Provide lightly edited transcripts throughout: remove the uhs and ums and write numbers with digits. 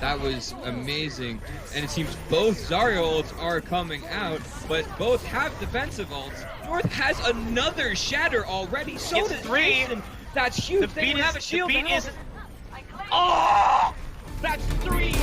That was amazing. And it seems both Zarya ults are coming out, but both have defensive ults. North has another shatter already. So It's does 3. Jason. That's huge. The They beat don't have a is, the shield beat now. is, oh! That's 3.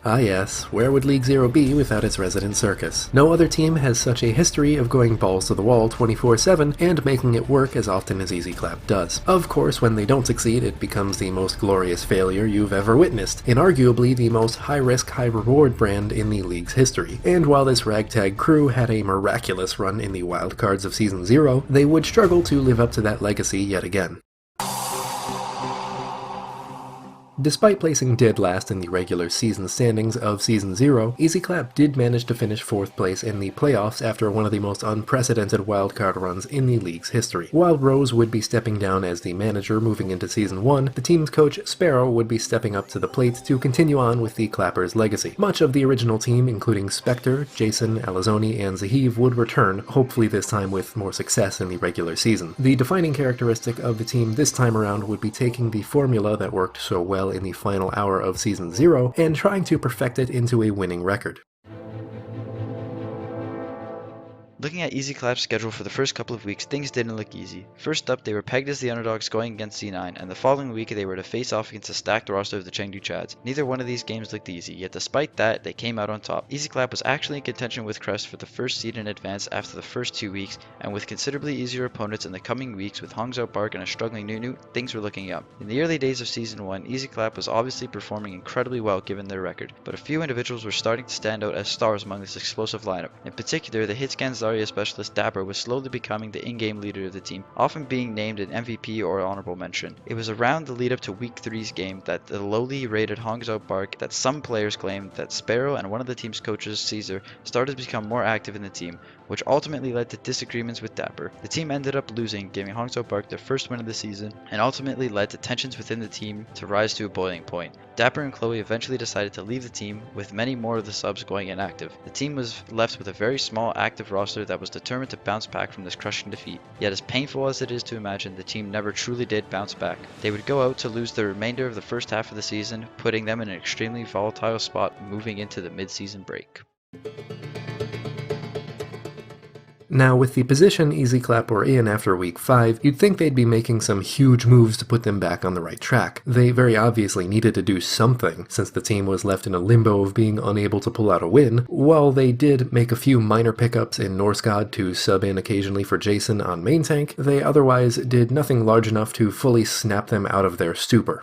Ah yes, where would League Zero be without its resident circus? No other team has such a history of going balls to the wall 24/7 and making it work as often as EasyClap does. Of course, when they don't succeed, it becomes the most glorious failure you've ever witnessed, and arguably the most high-risk, high-reward brand in the league's history. And while this ragtag crew had a miraculous run in the wildcards of Season 0, they would struggle to live up to that legacy yet again. Despite placing dead last in the regular season standings of Season 0, EasyClap did manage to finish 4th place in the playoffs after one of the most unprecedented wildcard runs in the league's history. While Rose would be stepping down as the manager moving into Season 1, the team's coach Sparrow would be stepping up to the plate to continue on with the Clappers' legacy. Much of the original team, including Spectre, Jason, Alizoni, and Zaheev, would return, hopefully this time with more success in the regular season. The defining characteristic of the team this time around would be taking the formula that worked so well in the final hour of Season 0 and trying to perfect it into a winning record. Looking at EasyClap's schedule for the first couple of weeks, things didn't look easy. First up, they were pegged as the underdogs going against C9, and the following week they were to face off against a stacked roster of the Chengdu Chads. Neither one of these games looked easy, yet despite that, they came out on top. EasyClap was actually in contention with Crest for the first seed in advance after the first 2 weeks, and with considerably easier opponents in the coming weeks with Hangzhou Bark and a struggling Nunu, things were looking up. In the early days of Season 1, EasyClap was obviously performing incredibly well given their record, but a few individuals were starting to stand out as stars among this explosive lineup. In particular, the hitscan Zarya specialist Dapper was slowly becoming the in-game leader of the team, often being named an MVP or honorable mention. It was around the lead up to Week 3's game that the lowly rated Hangzhou Bark that some players claimed that Sparrow and one of the team's coaches, SiR, started to become more active in the team, which ultimately led to disagreements with Dapper. The team ended up losing, giving Hangzhou Bark their first win of the season, and ultimately led to tensions within the team to rise to a boiling point. Dapper and Chloe eventually decided to leave the team, with many more of the subs going inactive. The team was left with a very small active roster that was determined to bounce back from this crushing defeat. Yet as painful as it is to imagine, the team never truly did bounce back. They would go out to lose the remainder of the first half of the season, putting them in an extremely volatile spot moving into the mid-season break. Now, with the position EasyClap were in after Week 5, you'd think they'd be making some huge moves to put them back on the right track. They very obviously needed to do something, since the team was left in a limbo of being unable to pull out a win. While they did make a few minor pickups in Norse God to sub in occasionally for Jason on main tank, they otherwise did nothing large enough to fully snap them out of their stupor.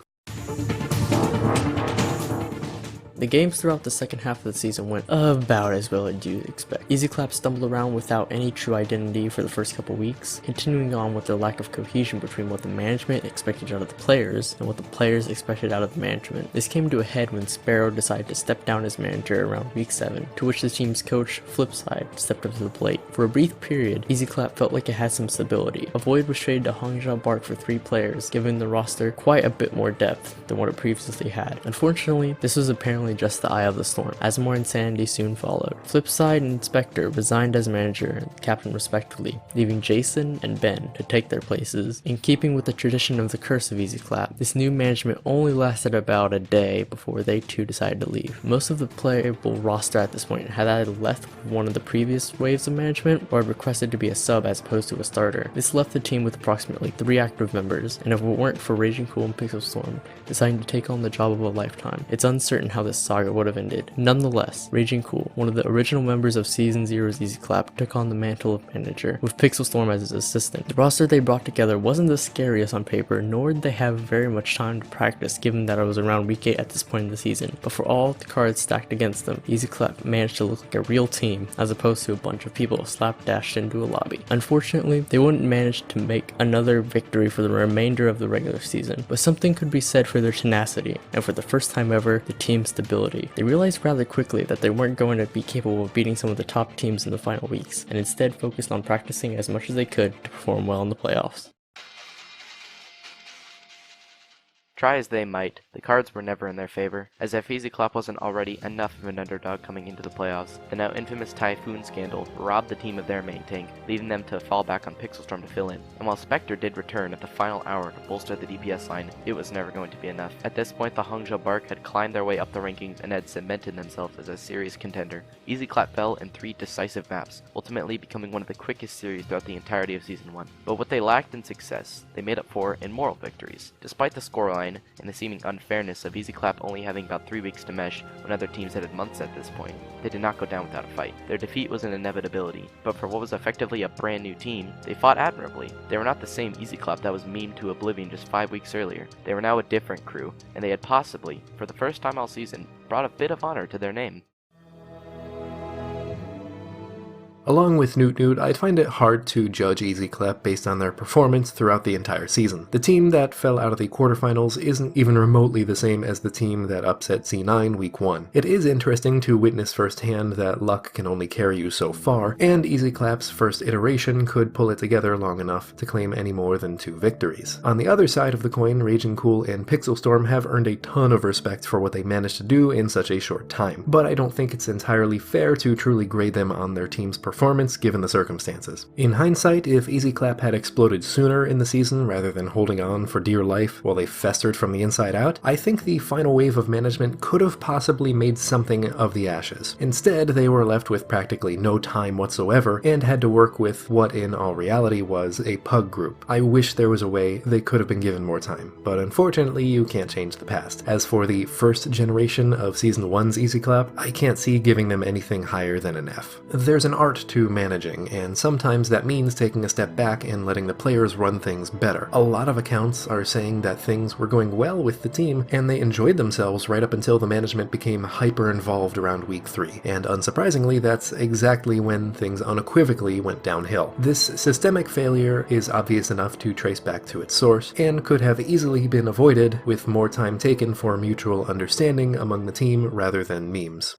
The games throughout the second half of the season went about as well as you'd expect. EasyClap stumbled around without any true identity for the first couple weeks, continuing on with their lack of cohesion between what the management expected out of the players and what the players expected out of the management. This came to a head when Sparrow decided to step down as manager around week 7, to which the team's coach, Flipside, stepped up to the plate. For a brief period, EasyClap felt like it had some stability. A Void was traded to Hangzhou Bark for 3 players, giving the roster quite a bit more depth than what it previously had. Unfortunately, this was apparently just the eye of the storm, as more insanity soon followed. Flipside and Spectre resigned as manager and captain respectively, leaving Jason and Ben to take their places. In keeping with the tradition of the curse of EasyClap, this new management only lasted about a day before they too decided to leave. Most of the playable roster at this point had either left one of the previous waves of management or had requested to be a sub as opposed to a starter. This left the team with approximately 3 active members, and if it weren't for Raging Cool and Pixel Storm deciding to take on the job of a lifetime, it's uncertain how this saga would have ended. Nonetheless, Raging Cool, one of the original members of Season 0's EasyClap, took on the mantle of manager, with Pixel Storm as his assistant. The roster they brought together wasn't the scariest on paper, nor did they have very much time to practice given that it was around week 8 at this point in the season, but for all the cards stacked against them, EasyClap managed to look like a real team as opposed to a bunch of people slapdashed into a lobby. Unfortunately, they wouldn't manage to make another victory for the remainder of the regular season, but something could be said for their tenacity, and for the first time ever, the team's stability. They realized rather quickly that they weren't going to be capable of beating some of the top teams in the final weeks, and instead focused on practicing as much as they could to perform well in the playoffs. Try as they might, the cards were never in their favor, as if Easy Clap wasn't already enough of an underdog coming into the playoffs. The now infamous Typhoon scandal robbed the team of their main tank, leading them to fall back on Pixelstorm to fill in. And while Spectre did return at the final hour to bolster the DPS line, it was never going to be enough. At this point, the Hangzhou Bark had climbed their way up the rankings and had cemented themselves as a serious contender. Easy Clap fell in 3 decisive maps, ultimately becoming one of the quickest series throughout the entirety of Season 1. But what they lacked in success, they made up for in moral victories. Despite the scoreline and the seeming unfairness of Easy Clap only having about 3 weeks to mesh when other teams had months at this point, they did not go down without a fight. Their defeat was an inevitability, but for what was effectively a brand new team, they fought admirably. They were not the same Easy Clap that was memed to oblivion just 5 weeks earlier. They were now a different crew, and they had possibly, for the first time all season, brought a bit of honor to their name. Along with Newt Newt, I'd find it hard to judge Easy Clap based on their performance throughout the entire season. The team that fell out of the quarterfinals isn't even remotely the same as the team that upset C9 week 1. It is interesting to witness firsthand that luck can only carry you so far, and Easy Clap's first iteration could pull it together long enough to claim any more than 2 victories. On the other side of the coin, Raging Cool and Pixelstorm have earned a ton of respect for what they managed to do in such a short time, but I don't think it's entirely fair to truly grade them on their team's performance given the circumstances. In hindsight, if Easy Clap had exploded sooner in the season rather than holding on for dear life while they festered from the inside out, I think the final wave of management could have possibly made something of the ashes. Instead, they were left with practically no time whatsoever and had to work with what in all reality was a pug group. I wish there was a way they could have been given more time, but unfortunately you can't change the past. As for the first generation of Season 1's Easy Clap, I can't see giving them anything higher than an F. There's an art to managing, and sometimes that means taking a step back and letting the players run things better. A lot of accounts are saying that things were going well with the team, and they enjoyed themselves right up until the management became hyper-involved around week 3, and unsurprisingly, that's exactly when things unequivocally went downhill. This systemic failure is obvious enough to trace back to its source, and could have easily been avoided with more time taken for mutual understanding among the team rather than memes.